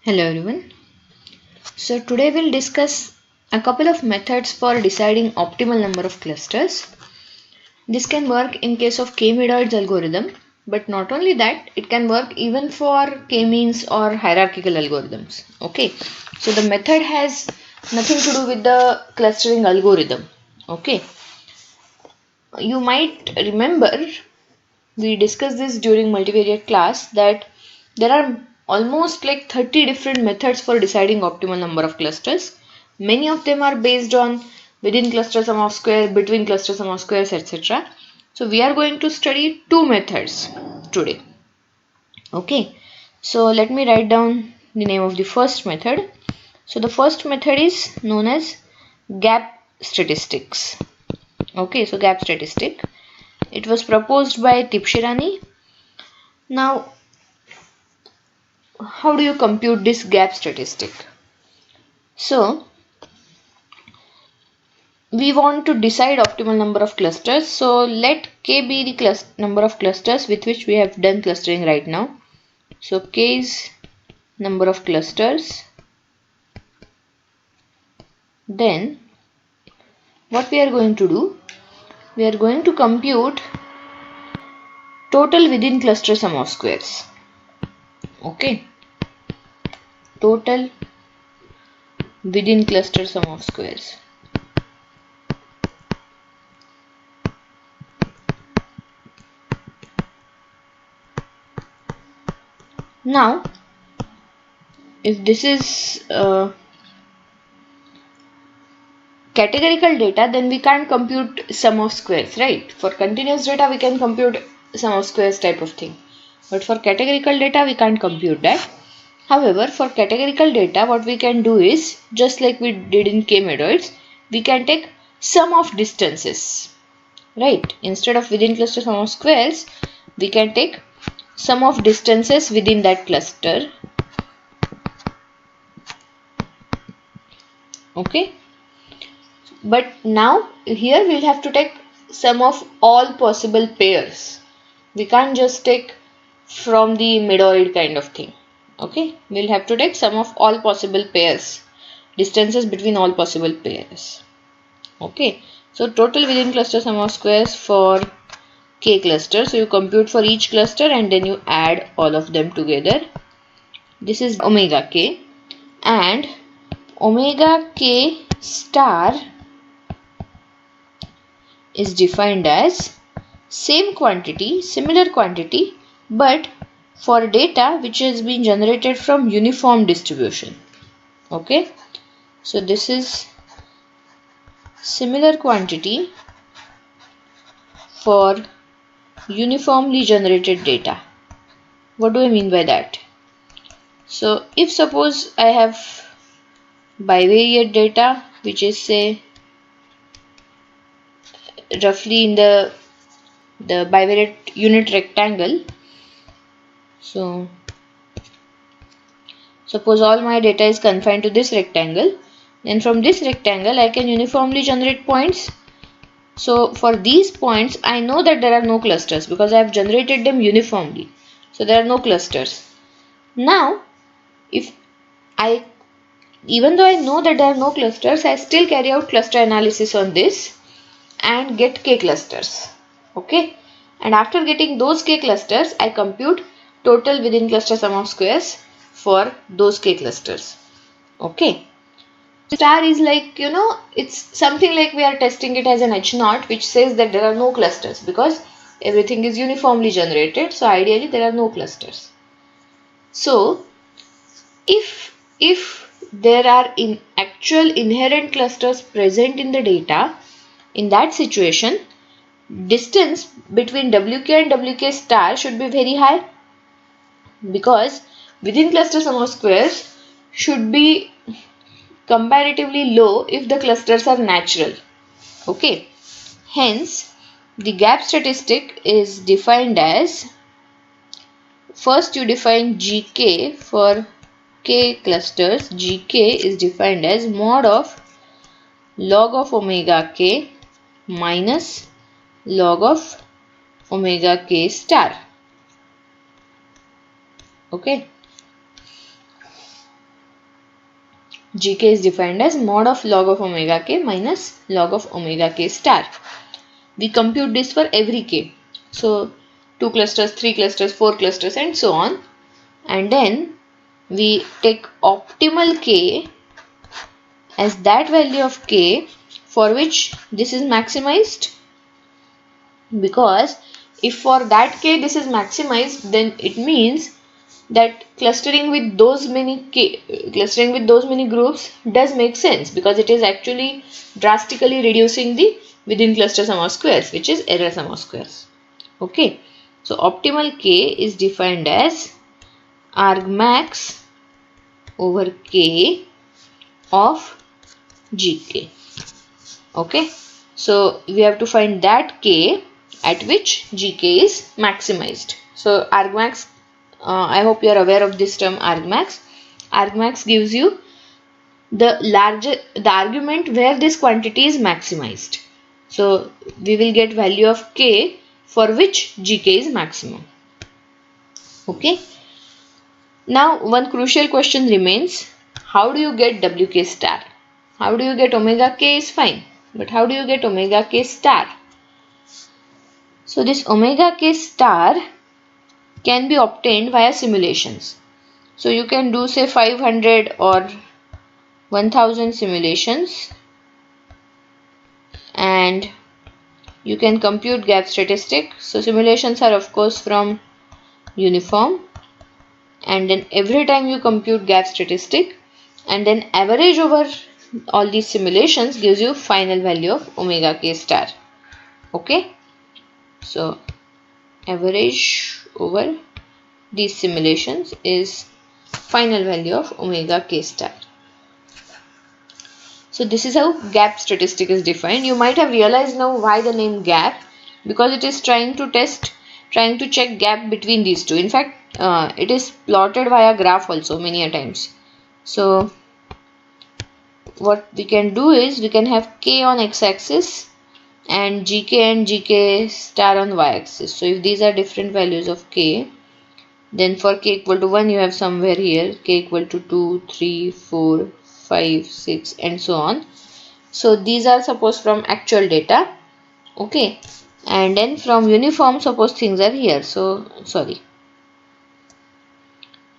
Hello everyone. So today we'll discuss a couple of methods for deciding optimal number of clusters. This can work in case of k-medoids algorithm, but not only that, it can work even for k-means or hierarchical algorithms. Okay, so the method has nothing to do with the clustering algorithm. Okay, you might remember we discussed this during multivariate class that there are almost like 30 different methods for deciding optimal number of clusters. Many of them are based on within cluster sum of square, between cluster sum of squares, etc. So we are going to study two methods today. Okay, so let me write down the name of the first method. So the first method is known as gap statistics. Okay, so gap statistic. It was proposed by Tipshirani. Now, how do you compute this gap statistic? So, we want to decide optimal number of clusters. So, let k be the number of clusters with which we have done clustering right now. So, k is number of clusters. Then, what we are going to do? We are going to compute total within cluster sum of squares. Okay. Total within cluster sum of squares. Now, if this is categorical data, then we can't compute sum of squares, right? For continuous data, we can compute sum of squares type of thing. But for categorical data, we can't compute that. However, for categorical data, what we can do is, just like we did in k-medoids, we can take sum of distances, right? Instead of within cluster sum of squares, we can take sum of distances within that cluster. Okay. But now here we'll have to take sum of all possible pairs. We can't just take from the medoid kind of thing. Okay, we'll have to take sum of all possible pairs, distances between all possible pairs. Okay, so total within cluster sum of squares for k clusters. So you compute for each cluster and then you add all of them together. This is omega k, and omega k star is defined as same quantity, similar quantity, but for data which has been generated from uniform distribution. Okay, so this is similar quantity for uniformly generated data. What do I mean by that? So if suppose I have bivariate data which is say roughly in the bivariate unit rectangle. So suppose all my data is confined to this rectangle, then from this rectangle I can uniformly generate points. So for these points I know that there are no clusters because I have generated them uniformly. So there are no clusters. Now even though I know that there are no clusters, I still carry out cluster analysis on this and get k clusters. Okay, and after getting those k clusters, I compute total within cluster sum of squares for those k clusters. Okay, star is like, it's something like we are testing it as an H0, which says that there are no clusters because everything is uniformly generated. So ideally there are no clusters. So if there are actual inherent clusters present in the data, in that situation, distance between Wk and Wk star should be very high because within cluster sum of squares should be comparatively low if the clusters are natural. Okay, hence the gap statistic is defined as, first you define Gk for k clusters. Gk is defined as mod of log of omega k minus log of omega k star. Okay, Gk is defined as mod of log of omega k minus log of omega k star. We compute this for every k. So 2 clusters, 3 clusters, 4 clusters and so on. And then we take optimal k as that value of k for which this is maximized, because if for that k this is maximized, then it means that clustering with those many groups does make sense, because it is actually drastically reducing the within cluster sum of squares, which is error sum of squares. Okay, so optimal k is defined as argmax over k of gk. Okay, so we have to find that k at which gk is maximized. So argmax, I hope you are aware of this term argmax. Argmax gives you the argument where this quantity is maximized. So we will get value of k for which gk is maximum. Okay. Now one crucial question remains: how do you get wk star? How do you get omega k is fine, but how do you get omega k star? So this omega k star can be obtained via simulations. So you can do say 500 or 1000 simulations, and you can compute gap statistic. So simulations are of course from uniform, and then every time you compute gap statistic and then average over all these simulations gives you final value of omega k star. Okay, so average over these simulations is final value of omega k star. So this is how gap statistic is defined. You might have realized now why the name gap, because it is trying to check gap between these two. In fact, it is plotted via graph also many a times. So what we can do is we can have k on x-axis and gk and gk star on y-axis. So if these are different values of k, then for k equal to 1 you have somewhere here k equal to 2, 3, 4, 5, 6 and so on. So these are suppose from actual data. Okay, and then from uniform suppose things are here. So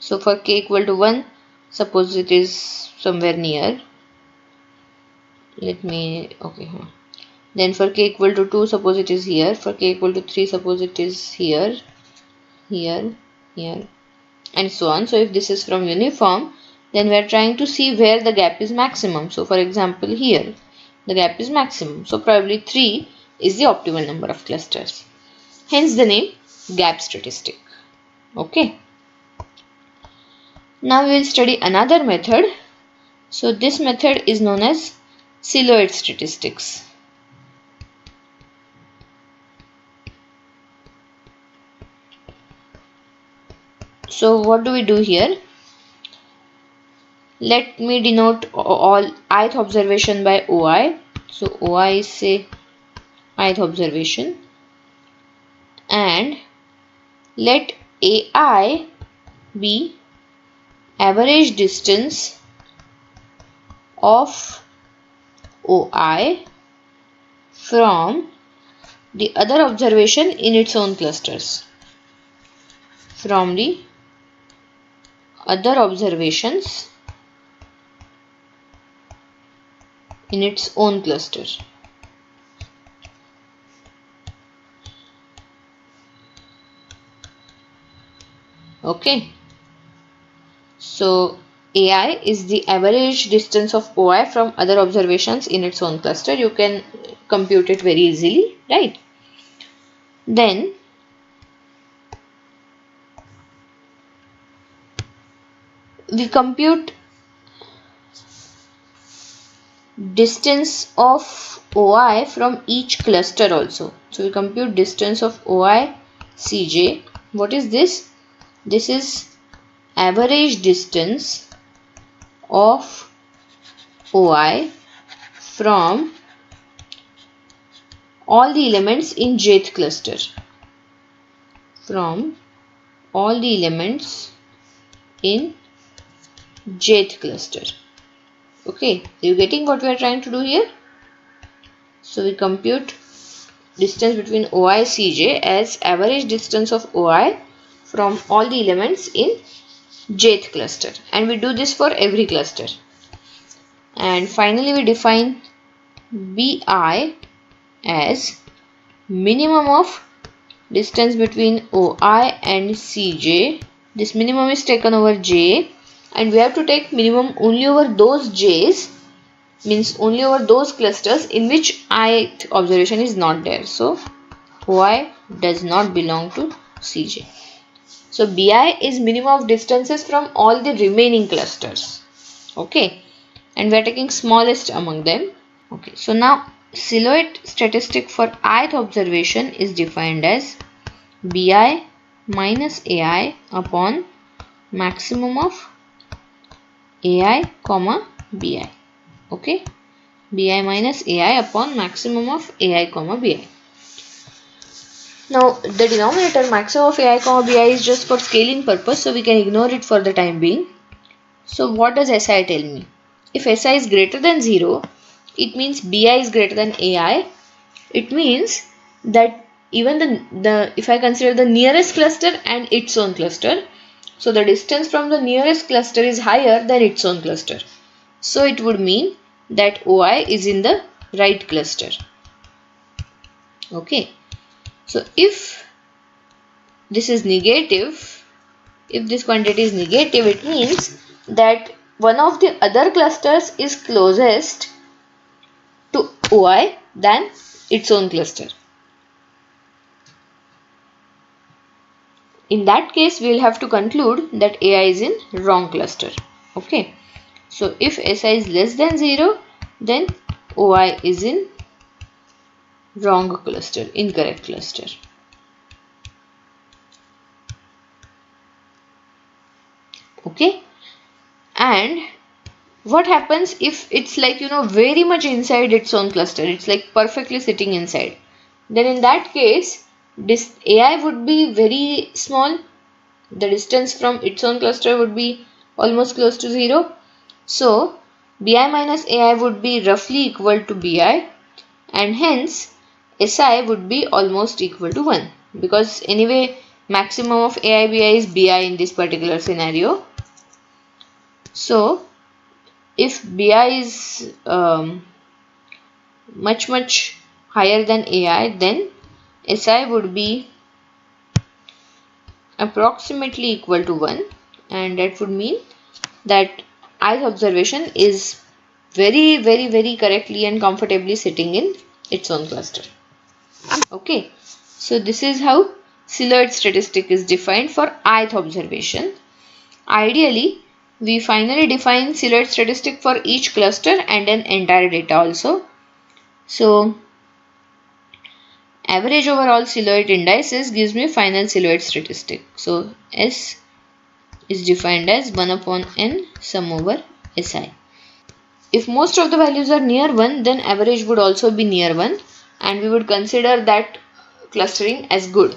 for k equal to 1 suppose it is somewhere near. Then for k equal to 2 suppose it is here. For k equal to 3 suppose it is here, here, here and so on. So if this is from uniform, then we are trying to see where the gap is maximum. So for example here the gap is maximum, so probably 3 is the optimal number of clusters, hence the name gap statistic. Okay, now we will study another method. So this method is known as silhouette statistics. So what do we do here? Let me denote all ith observation by OI. So OI is say ith observation, and let AI be average distance of OI from the other observation in its own clusters. From the other observations in its own cluster. Okay, so AI is the average distance of OI from other observations in its own cluster. You can compute it very easily, right? Then we compute distance of OI from each cluster also. So we compute distance of OI Cj. What is this? This is average distance of OI from all the elements in jth cluster. From all the elements in jth cluster. Okay, are you getting what we are trying to do here? So we compute distance between OI Cj as average distance of OI from all the elements in jth cluster, and we do this for every cluster. And finally we define Bi as minimum of distance between OI and Cj. This minimum is taken over J, and we have to take minimum only over those J's, means only over those clusters in which ith observation is not there. So OI does not belong to Cj. So Bi is minimum of distances from all the remaining clusters. Okay, and we are taking smallest among them. Okay, so now silhouette statistic for ith observation is defined as Bi minus Ai upon maximum of Ai comma Bi. Okay, Bi minus Ai upon maximum of Ai comma Bi. Now the denominator maximum of Ai comma Bi is just for scaling purpose, so we can ignore it for the time being. So what does Si tell me? If Si is greater than 0, it means Bi is greater than Ai. It means that even if I consider the nearest cluster and its own cluster, so the distance from the nearest cluster is higher than its own cluster. So it would mean that OI is in the right cluster. Okay. So if this is negative, if this quantity is negative, it means that one of the other clusters is closest to OI than its own cluster. In that case, we will have to conclude that Ai is in wrong cluster. Okay. So if Si is less than 0, then OI is in wrong cluster, incorrect cluster. Okay. And what happens if it's like, very much inside its own cluster, it's like perfectly sitting inside, then in that case this Ai would be very small, the distance from its own cluster would be almost close to 0. So Bi minus Ai would be roughly equal to Bi, and hence Si would be almost equal to 1, because anyway maximum of Ai Bi is Bi in this particular scenario. So if Bi is much higher than Ai, then Si would be approximately equal to 1, and that would mean that ith observation is very correctly and comfortably sitting in its own cluster. Okay, so this is how silhouette statistic is defined for ith observation. Ideally, we finally define silhouette statistic for each cluster and an entire data also. So average over all silhouette indices gives me final silhouette statistic. So S is defined as 1 upon n sum over Si. If most of the values are near 1, then average would also be near 1, and we would consider that clustering as good.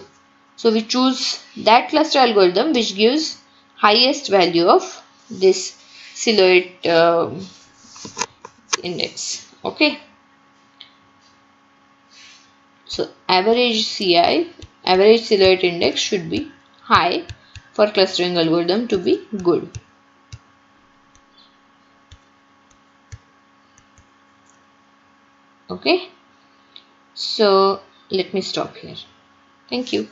So we choose that cluster algorithm which gives highest value of this silhouette index. Okay. So average CI, average silhouette index, should be high for clustering algorithm to be good. Okay. So let me stop here. Thank you.